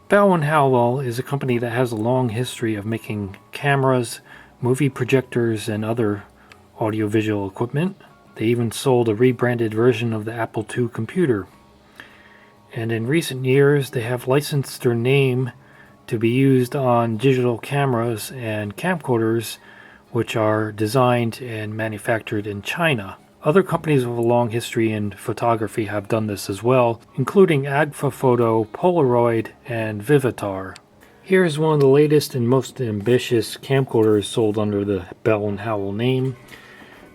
Bell Howell is a company that has a long history of making cameras, movie projectors, and other audiovisual equipment. They even sold a rebranded version of the Apple II computer. And in recent years, they have licensed their name to be used on digital cameras and camcorders, which are designed and manufactured in China. Other companies with a long history in photography have done this as well, including Agfa Photo, Polaroid, and Vivitar. Here's one of the latest and most ambitious camcorders sold under the Bell & Howell name,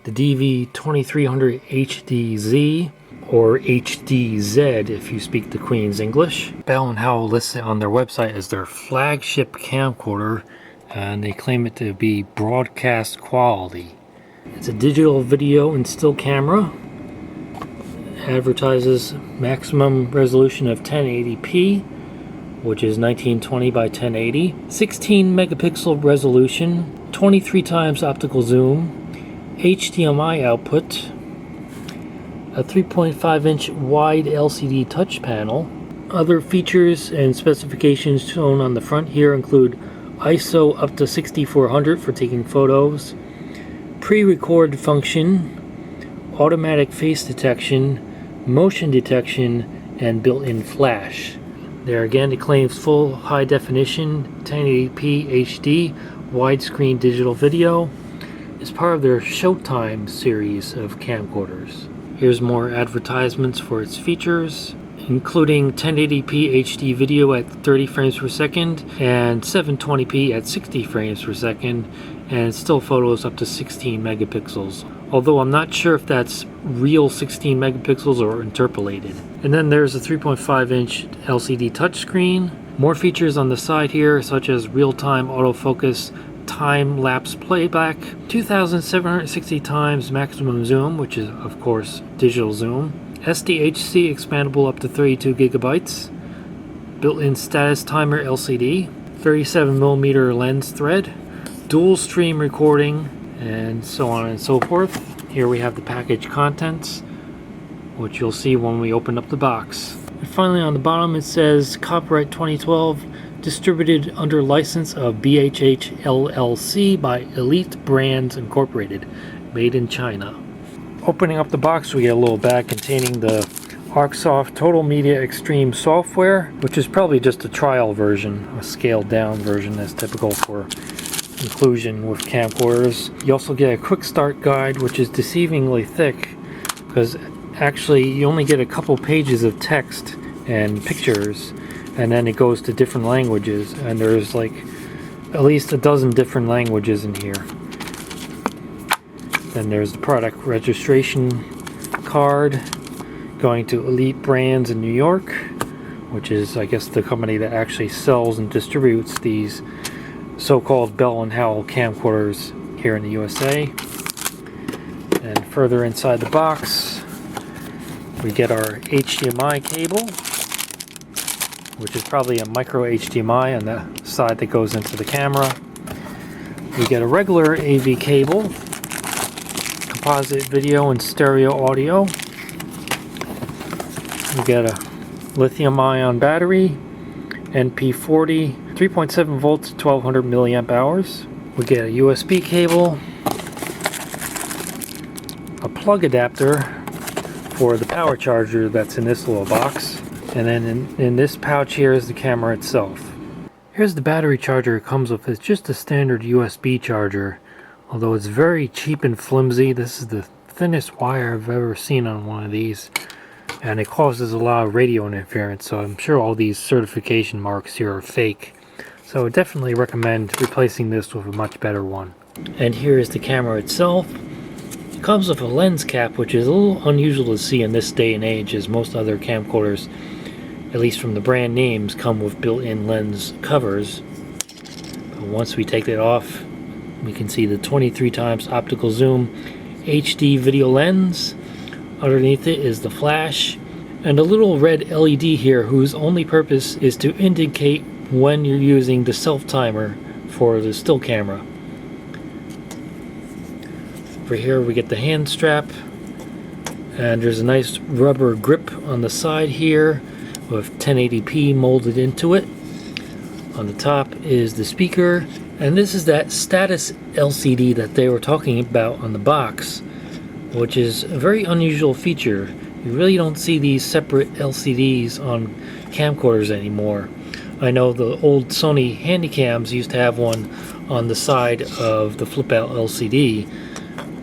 the DV2300HDZ, or HDZ if you speak the Queen's English. Bell & Howell lists it on their website as their flagship camcorder, and they claim it to be broadcast quality. It's a digital video and still camera. Advertises maximum resolution of 1080p, which is 1920 by 1080. 16 megapixel resolution, 23 times optical zoom, HDMI output, a 3.5-inch wide LCD touch panel. Other features and specifications shown on the front here include ISO up to 6400 for taking photos, pre-record function, automatic face detection, motion detection, and built-in flash. There again, it claims full high definition 1080p HD widescreen digital video. It's part of their Showtime series of camcorders. Here's more advertisements for its features, including 1080p HD video at 30 frames per second and 720p at 60 frames per second, and still photos up to 16 megapixels. Although I'm not sure if that's real 16 megapixels or interpolated. And then there's a 3.5-inch LCD touchscreen. More features on the side here, such as real-time autofocus, time-lapse playback, 2760 times maximum zoom, which is of course digital zoom, SDHC expandable up to 32 gigabytes, built-in status timer LCD, 37mm lens thread, dual stream recording, and so on and so forth. Here we have the package contents, which you'll see when we open up the box. And finally on the bottom it says copyright 2012, distributed under license of BHH LLC by Elite Brands Incorporated, made in China. Opening up the box, we get a little bag containing the ArcSoft Total Media Extreme software, which is probably just a trial version, a scaled down version that's typical for inclusion with camcorders. You also get a quick start guide, which is deceivingly thick, because actually you only get a couple pages of text and pictures, and then it goes to different languages, and there's like at least a dozen different languages in here. Then there's the product registration card going to Elite Brands in New York, which is, I guess, the company that actually sells and distributes these so-called Bell & Howell camcorders here in the USA. And further inside the box, we get our HDMI cable, which is probably a micro HDMI on the side that goes into the camera. We get a regular AV cable, composite video and stereo audio. We get a lithium-ion battery, NP40, 3.7 volts, 1200 milliamp hours. We get a USB cable, a plug adapter for the power charger that's in this little box, and then in this pouch here is the camera itself. Here's the battery charger it comes with. It's just a standard USB charger, although it's very cheap and flimsy. This is the thinnest wire I've ever seen on one of these, and it causes a lot of radio interference, so I'm sure all these certification marks here are fake. So I would definitely recommend replacing this with a much better one. And here is the camera itself. It comes with a lens cap, which is a little unusual to see in this day and age, as most other camcorders, at least from the brand names, come with built-in lens covers. But once we take that off, we can see the 23 times optical zoom HD video lens. Underneath it is the flash, and a little red LED here whose only purpose is to indicate when you're using the self-timer for the still camera. Over here we get the hand strap, and there's a nice rubber grip on the side here with 1080p molded into it. On the top is the speaker, and this is that status LCD that they were talking about on the box, which is a very unusual feature. You really don't see these separate LCDs on camcorders anymore. I know the old Sony Handycams used to have one on the side of the flip-out LCD,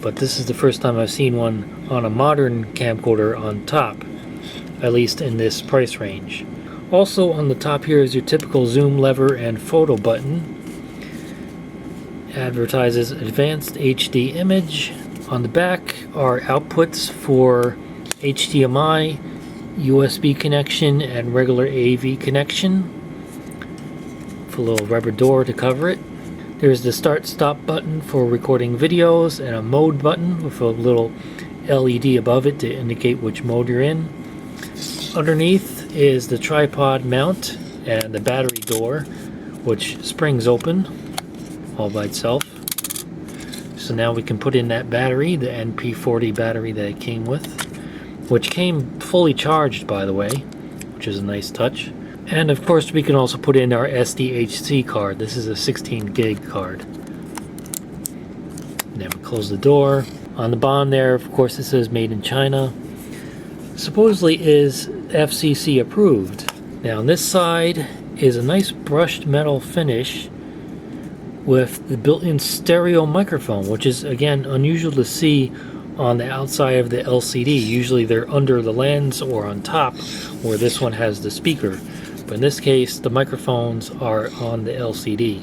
but this is the first time I've seen one on a modern camcorder on top, at least in this price range. Also on the top here is your typical zoom lever and photo button. Advertises advanced HD image. On the back are outputs for HDMI, USB connection, and regular AV connection. With a little rubber door to cover it. There's the start-stop button for recording videos, and a mode button with a little LED above it to indicate which mode you're in. Underneath is the tripod mount and the battery door, which springs open all by itself. So now we can put in that battery, the NP40 battery that it came with, which came fully charged, by the way, which is a nice touch. And of course we can also put in our SDHC card. This is a 16 gig card. Then we close the door. On the bottom there, of course, it says made in China. Supposedly is FCC approved. Now on this side is a nice brushed metal finish with the built-in stereo microphone, which is again unusual to see on the outside of the LCD. Usually they're under the lens or on top, where this one has the speaker. But in this case, the microphones are on the LCD.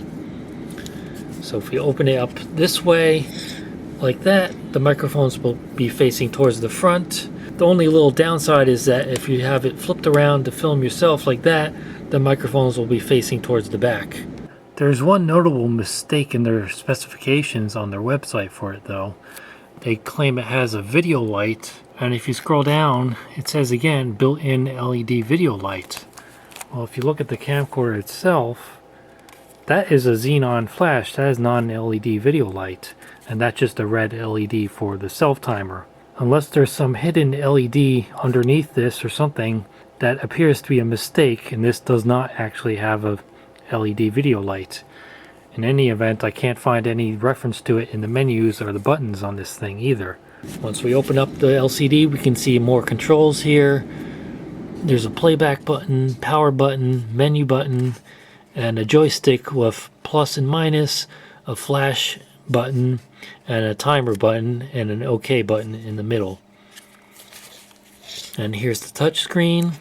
So if we open it up this way, like that, the microphones will be facing towards the front. The only little downside is that if you have it flipped around to film yourself like that, the microphones will be facing towards the back. There's one notable mistake in their specifications on their website for it though. They claim it has a video light, and if you scroll down, it says again, built-in LED video light. Well, if you look at the camcorder itself, that is a xenon flash, that is not an LED video light, and that's just a red LED for the self-timer. Unless there's some hidden LED underneath this or something, that appears to be a mistake, and this does not actually have a LED video light. In any event, I can't find any reference to it in the menus or the buttons on this thing either. Once we open up the LCD, we can see more controls here. There's a playback button, power button, menu button, and a joystick with plus and minus, a flash button, and a timer button, and an OK button in the middle. And here's the touch screen.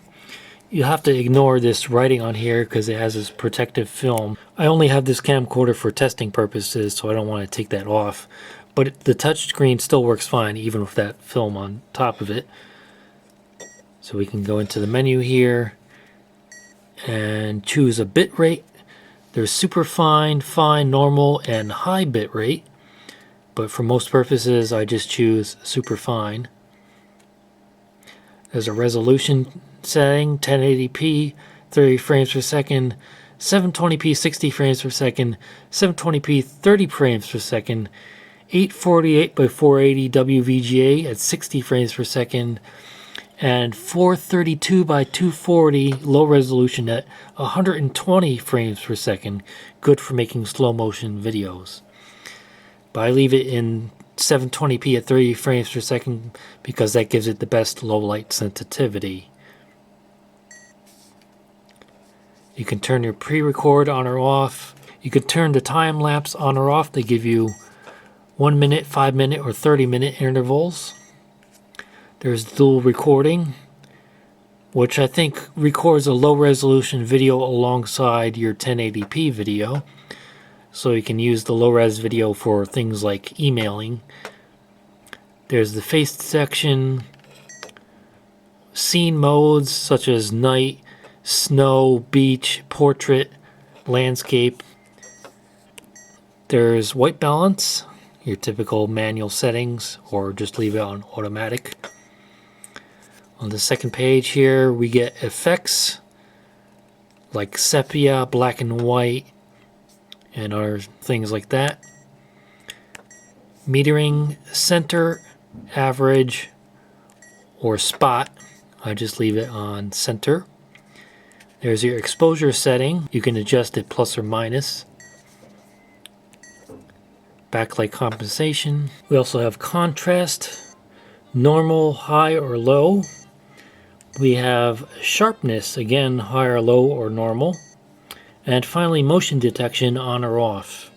You have to ignore this writing on here because it has this protective film. I only have this camcorder for testing purposes, so I don't want to take that off. But the touch screen still works fine, even with that film on top of it. So we can go into the menu here and choose a bit rate. There's super fine, fine, normal, and high bit rate. But for most purposes, I just choose super fine. There's a resolution setting, 1080p, 30 frames per second, 720p, 60 frames per second, 720p, 30 frames per second, 848 by 480 WVGA at 60 frames per second, and 432 by 240 low resolution at 120 frames per second, good for making slow motion videos. But I leave it in 720p at 30 frames per second because that gives it the best low light sensitivity. You can turn your pre-record on or off. You can turn the time lapse on or off. They give you 1 minute, 5 minute, or 30-minute intervals. There's dual recording, which I think records a low resolution video alongside your 1080p video. So you can use the low res video for things like emailing. There's the face section, scene modes such as night, snow, beach, portrait, landscape. There's white balance, your typical manual settings, or just leave it on automatic. On the second page here we get effects like sepia, black and white, and other things like that. Metering, center, average, or spot. I just leave it on center. There's your exposure setting. You can adjust it plus or minus. Backlight compensation. We also have contrast, normal, high or low. We have sharpness, again, high or low or normal. And finally, motion detection, on or off.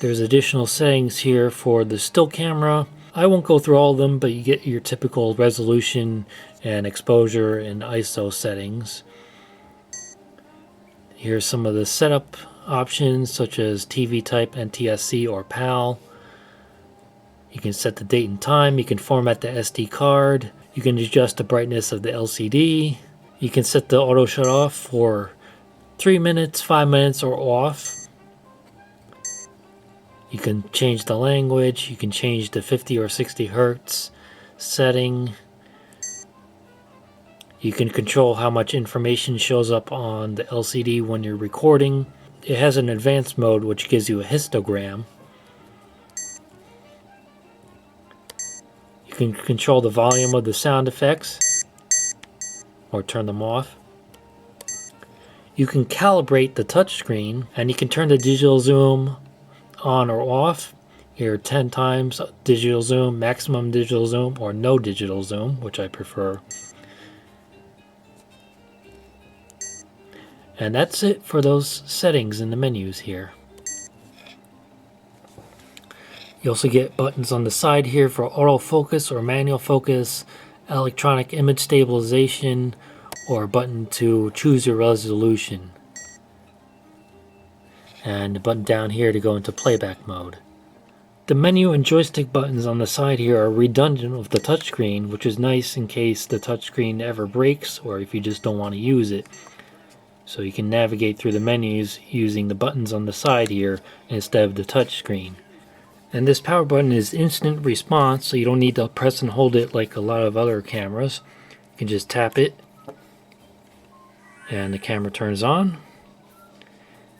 There's additional settings here for the still camera. I won't go through all of them, but you get your typical resolution and exposure and ISO settings. Here's some of the setup options, such as TV type, NTSC, or PAL. You can set the date and time. You can format the SD card. You can adjust the brightness of the LCD. You can set the auto shut off for 3 minutes, 5 minutes, or off. You can change the language. You can change the 50 or 60 hertz setting. You can control how much information shows up on the LCD when you're recording. It has an advanced mode which gives you a histogram. You can control the volume of the sound effects or turn them off. You can calibrate the touchscreen, and you can turn the digital zoom on or off. Here, 10 times digital zoom, maximum digital zoom, or no digital zoom, which I prefer. And that's it for those settings in the menus here. You also get buttons on the side here for autofocus or manual focus, electronic image stabilization, or a button to choose your resolution. And a button down here to go into playback mode. The menu and joystick buttons on the side here are redundant with the touchscreen, which is nice in case the touchscreen ever breaks or if you just don't want to use it. So you can navigate through the menus using the buttons on the side here instead of the touchscreen. And this power button is instant response, so you don't need to press and hold it like a lot of other cameras. You can just tap it and the camera turns on.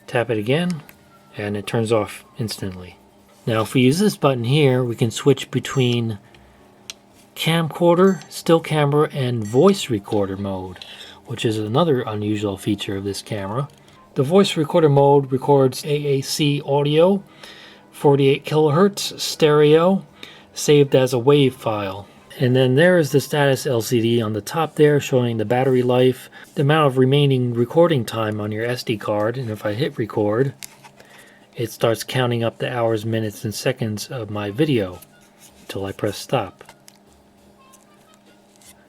Tap it again and it turns off instantly. Now if we use this button here, we can switch between camcorder, still camera, and voice recorder mode, which is another unusual feature of this camera. The voice recorder mode records AAC audio, 48 kilohertz, stereo, saved as a WAV file. And then there is the status LCD on the top there, showing the battery life, the amount of remaining recording time on your SD card, and if I hit record, it starts counting up the hours, minutes, and seconds of my video until I press stop.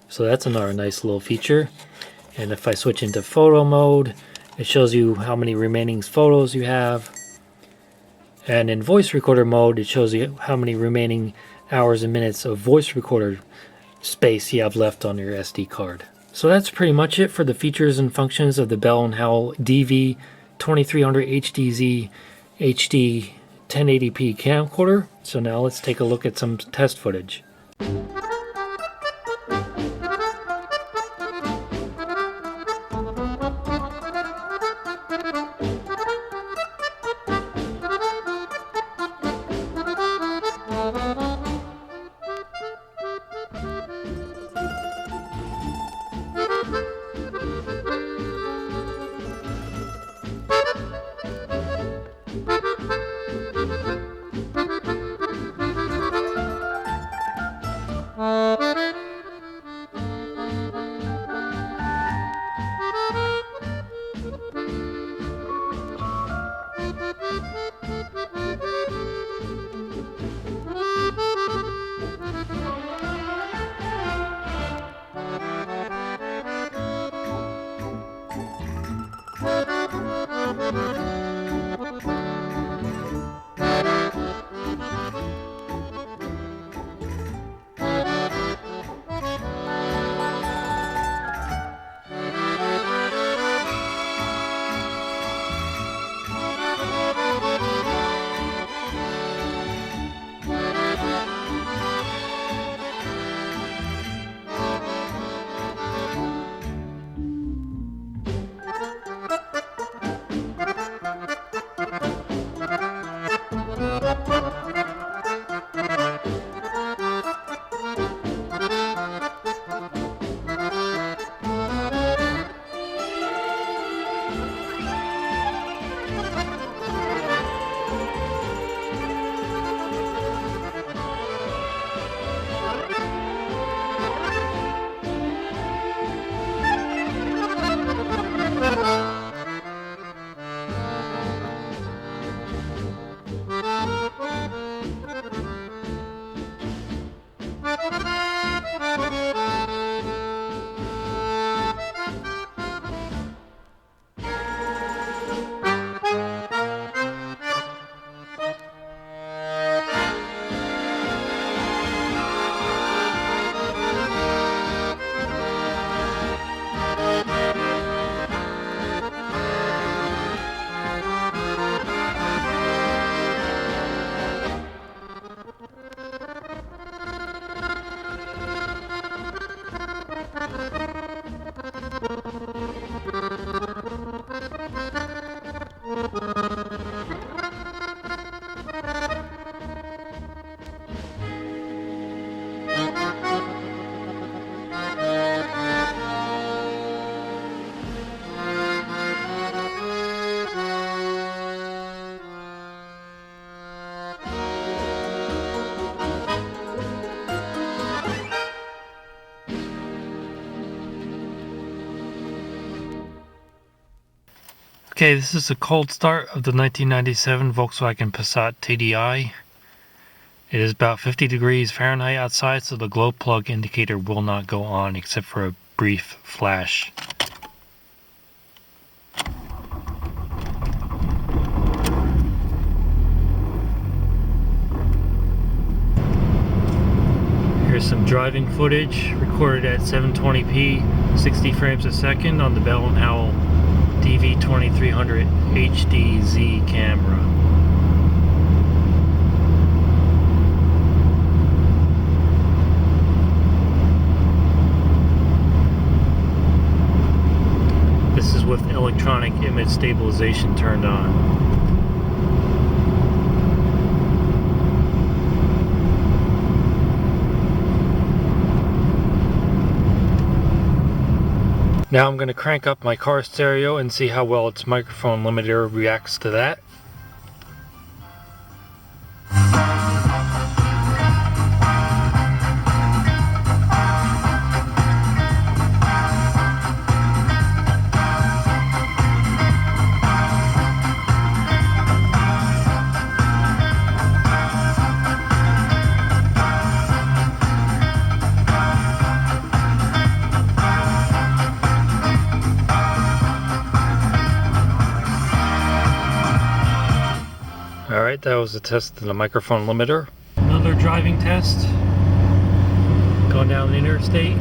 So that's another nice little feature. And if I switch into photo mode, it shows you how many remaining photos you have. And in voice recorder mode, it shows you how many remaining hours and minutes of voice recorder space you have left on your SD card. So that's pretty much it for the features and functions of the Bell & Howell DV2300HDZ HD 1080p camcorder. So now let's take a look at some test footage. Okay, this is a cold start of the 1997 Volkswagen Passat TDI. It is about 50 degrees Fahrenheit outside, so the glow plug indicator will not go on except for a brief flash. Here's some driving footage recorded at 720p, 60 frames a second on the Bell Howell DV2300HDZ camera. This is with electronic image stabilization turned on. Now I'm going to crank up my car stereo and see how well its microphone limiter reacts to that. Alright, that was a test of the microphone limiter. Another driving test. Going down the interstate.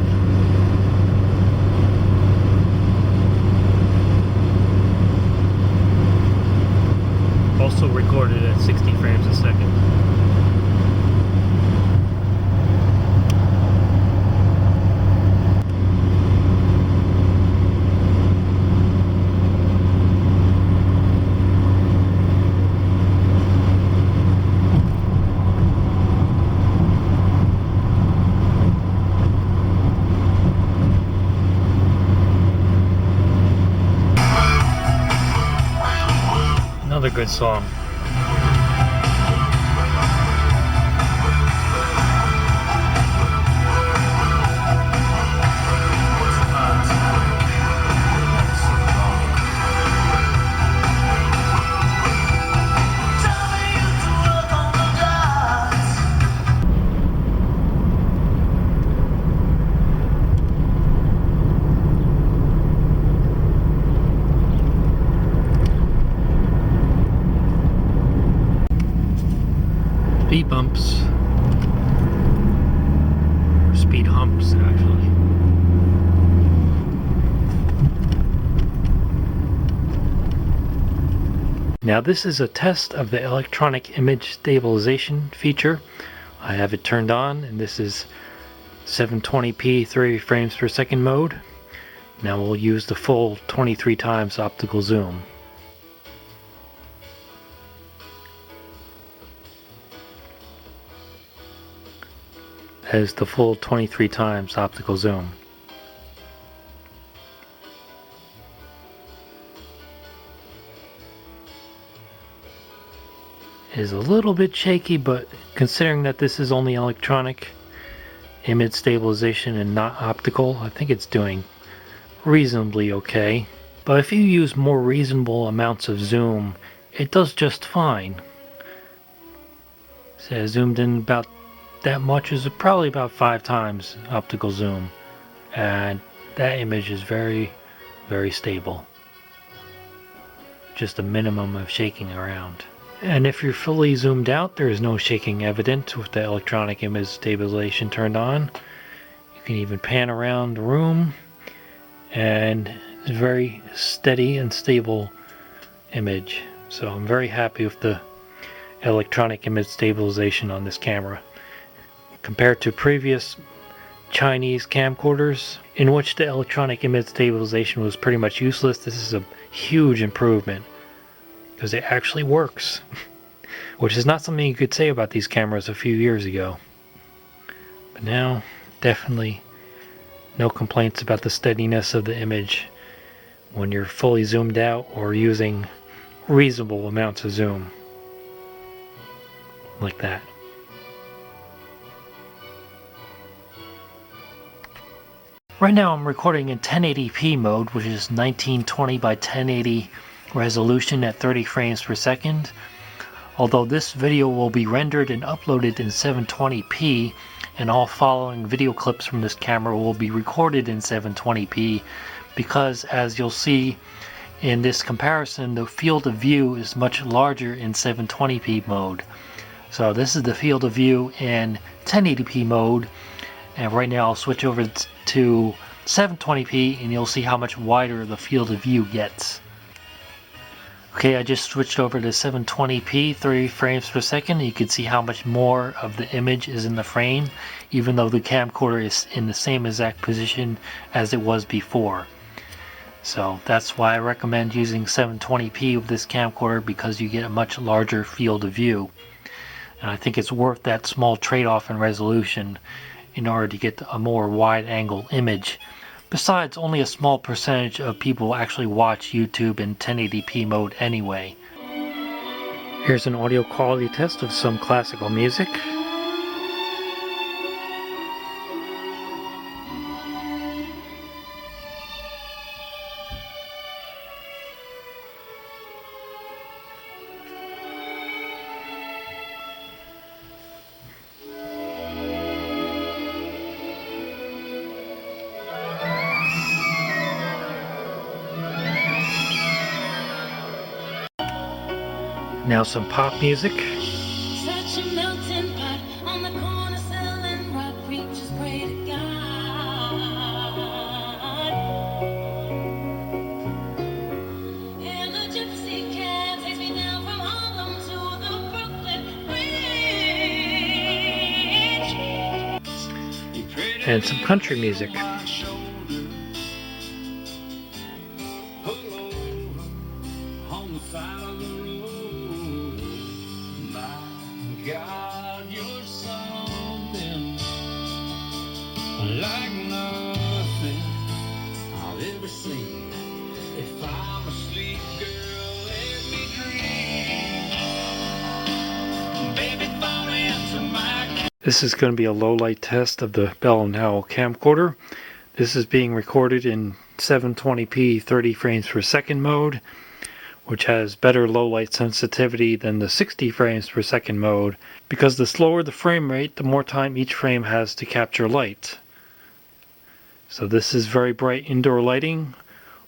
Also recorded at 60 frames a second. Another good song. Speed bumps, or speed humps actually. Now this is a test of the electronic image stabilization feature. I have it turned on, and this is 720p 30 frames per second mode. Now we'll use the full 23 times optical zoom. That is the full 23 times optical zoom. It is a little bit shaky, but considering that this is only electronic image stabilization and not optical, I think it's doing reasonably okay. But if you use more reasonable amounts of zoom, it does just fine. So I zoomed in about that much, is probably about 5 times optical zoom, and that image is very, very stable. Just a minimum of shaking around. And if you're fully zoomed out, there is no shaking evident with the electronic image stabilization turned on. You can even pan around the room, and it's a very steady and stable image. So I'm very happy with the electronic image stabilization on this camera. Compared to previous Chinese camcorders, in which the electronic image stabilization was pretty much useless, this is a huge improvement. because it actually works, which is not something you could say about these cameras a few years ago. But now, definitely no complaints about the steadiness of the image when you're fully zoomed out or using reasonable amounts of zoom, like that. Right now I'm recording in 1080p mode, which is 1920 by 1080 resolution at 30 frames per second. Although this video will be rendered and uploaded in 720p, and all following video clips from this camera will be recorded in 720p, because as you'll see in this comparison, the field of view is much larger in 720p mode. So this is the field of view in 1080p mode, and right now I'll switch over to 720p and you'll see how much wider the field of view gets. Okay, I just switched over to 720p, 30 frames per second. You can see how much more of the image is in the frame, even though the camcorder is in the same exact position as it was before. So that's why I recommend using 720p with this camcorder, because you get a much larger field of view. And I think it's worth that small trade-off in resolution in order to get a more wide-angle image. Besides, only a small percentage of people actually watch YouTube in 1080p mode anyway. Here's an audio quality test of some classical music. Now some pop music. Such a melting pot on the corner selling rock reaches great God. And the gypsy cab takes me down from Harlem to the Brooklyn Bridge. And some country music. God, you're something like nothing I've ever seen. If I'm asleep, girl, let me dream. Baby, fall into my... This is going to be a low light test of the Bell Howell camcorder. This is being recorded in 720p 30 frames per second mode, which has better low light sensitivity than the 60 frames per second mode, because the slower the frame rate, the more time each frame has to capture light. So this is very bright indoor lighting,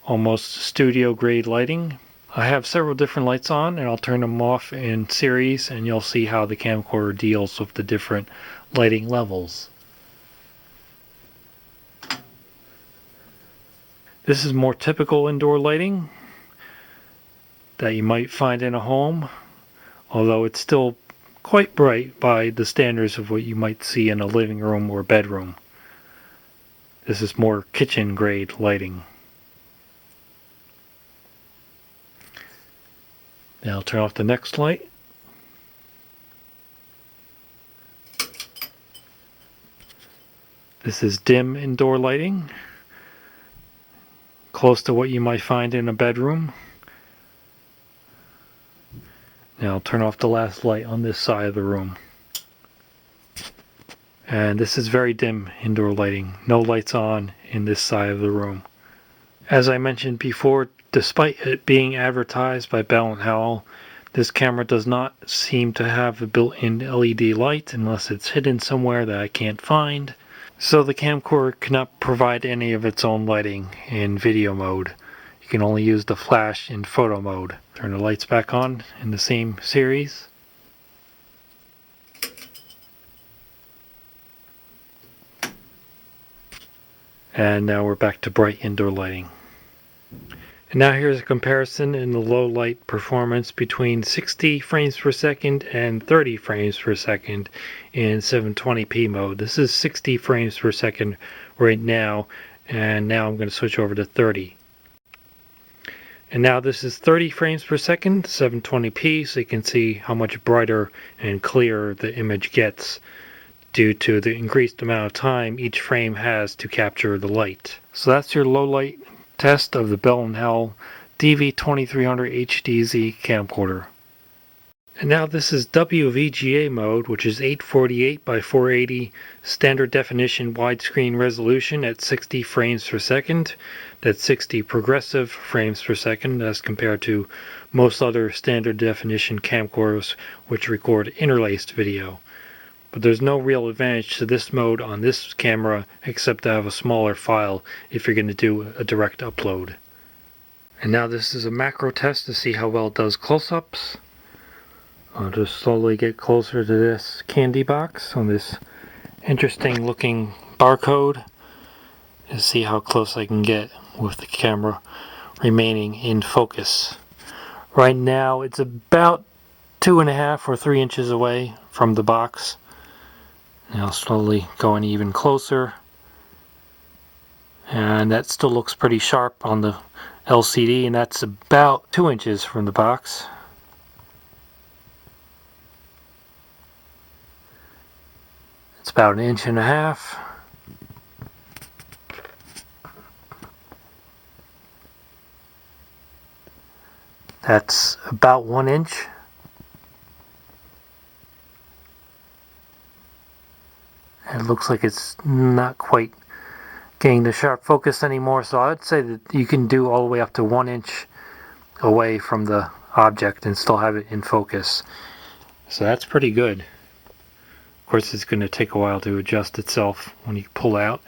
almost studio grade lighting. I have several different lights on, and I'll turn them off in series, and you'll see how the camcorder deals with the different lighting levels. This is more typical indoor lighting that you might find in a home, although it's still quite bright by the standards of what you might see in a living room or bedroom. This is more kitchen grade lighting. Now I'll turn off the next light. This is dim indoor lighting, close to what you might find in a bedroom. Now I'll turn off the last light on this side of the room. And this is very dim indoor lighting. No lights on in this side of the room. As I mentioned before, despite it being advertised by Bell & Howell, this camera does not seem to have a built-in LED light unless it's hidden somewhere that I can't find. So the camcorder cannot provide any of its own lighting in video mode. You can only use the flash in photo mode. Turn the lights back on in the same series. And now we're back to bright indoor lighting. And now here's a comparison in the low light performance between 60 frames per second and 30 frames per second in 720p mode. This is 60 frames per second right now, and now I'm going to switch over to 30. And now this is 30 frames per second, 720p, so you can see how much brighter and clearer the image gets due to the increased amount of time each frame has to capture the light. So that's your low light test of the Bell Howell DV2300HDZ camcorder. And now this is WVGA mode, which is 848 by 480 standard definition widescreen resolution at 60 frames per second. That's 60 progressive frames per second as compared to most other standard definition camcorders which record interlaced video. But there's no real advantage to this mode on this camera except to have a smaller file if you're going to do a direct upload. And now this is a macro test to see how well it does close-ups. I'll just slowly get closer to this candy box on this interesting looking barcode and see how close I can get with the camera remaining in focus. Right now it's about 2.5 or 3 inches away from the box. Now slowly going even closer, and that still looks pretty sharp on the LCD, and that's about 2 inches from the box. It's about 1.5 inches. That's about 1 inch. It looks like it's not quite getting the sharp focus anymore, so I'd say that you can do all the way up to 1 inch away from the object and still have it in focus. So that's pretty good. Of course, it's going to take a while to adjust itself when you pull out.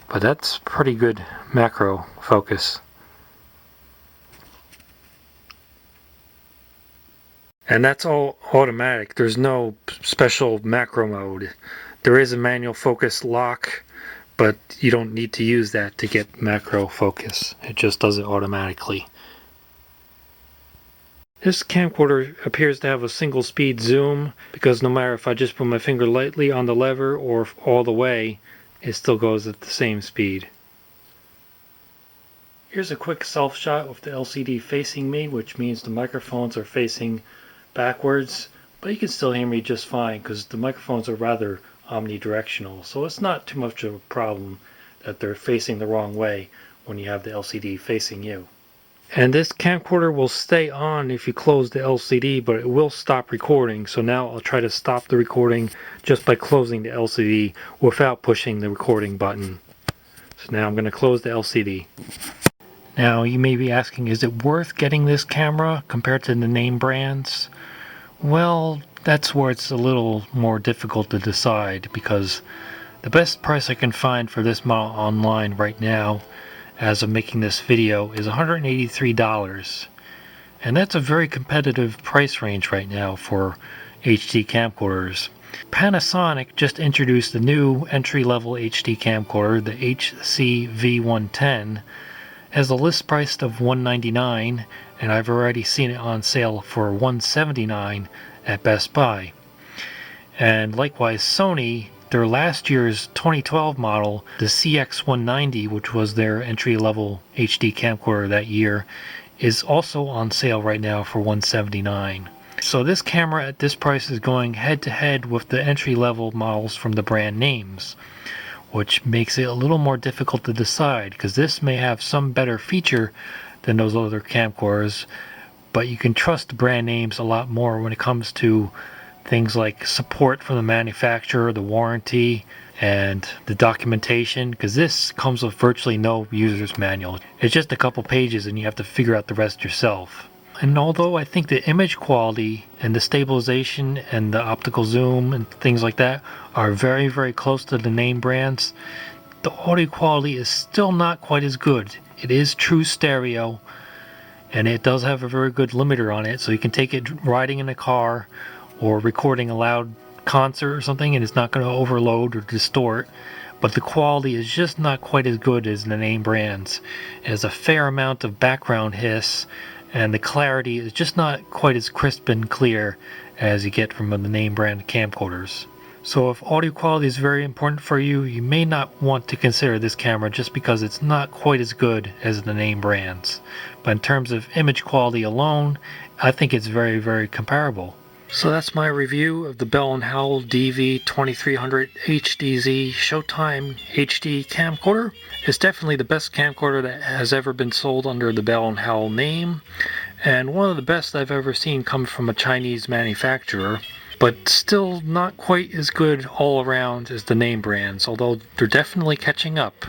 But that's pretty good macro focus. And that's all automatic. There's no special macro mode. There is a manual focus lock, but you don't need to use that to get macro focus. It just does it automatically. This camcorder appears to have a single speed zoom because no matter if I just put my finger lightly on the lever or all the way, it still goes at the same speed. Here's a quick self shot with the LCD facing me, which means the microphones are facing backwards, but you can still hear me just fine because the microphones are rather omnidirectional, so it's not too much of a problem that they're facing the wrong way when you have the LCD facing you. And this camcorder will stay on if you close the LCD, but it will stop recording. So now I'll try to stop the recording just by closing the LCD without pushing the recording button. So now I'm going to close the LCD. Now you may be asking, is it worth getting this camera compared to the name brands? Well, that's where it's a little more difficult to decide, because the best price I can find for this model online right now as of making this video is $183, and that's a very competitive price range right now for HD camcorders. Panasonic just introduced a new entry-level HD camcorder, the HC-V110, has a list price of $199, and I've already seen it on sale for $179 at Best Buy. And likewise, Sony, their last year's 2012 model, the CX190, which was their entry-level HD camcorder that year, is also on sale right now for $179. So this camera at this price is going head-to-head with the entry-level models from the brand names, which makes it a little more difficult to decide, because this may have some better feature than those other camcorders, but you can trust the brand names a lot more when it comes to things like support from the manufacturer, the warranty, and the documentation, because this comes with virtually no user's manual. It's just a couple pages and you have to figure out the rest yourself. And although I think the image quality and the stabilization and the optical zoom and things like that are very, very close to the name brands, the audio quality is still not quite as good. It is true stereo, and it does have a very good limiter on it, so you can take it riding in a car or recording a loud concert or something, and it's not going to overload or distort. But the quality is just not quite as good as the name brands. It has a fair amount of background hiss, and the clarity is just not quite as crisp and clear as you get from the name brand camcorders. So if audio quality is very important for you, you may not want to consider this camera just because it's not quite as good as the name brands. But in terms of image quality alone, I think it's very, very comparable. So that's my review of the Bell Howell DV2300HDZ Showtime HD camcorder. It's definitely the best camcorder that has ever been sold under the Bell Howell name, and one of the best I've ever seen come from a Chinese manufacturer, but still not quite as good all around as the name brands, although they're definitely catching up.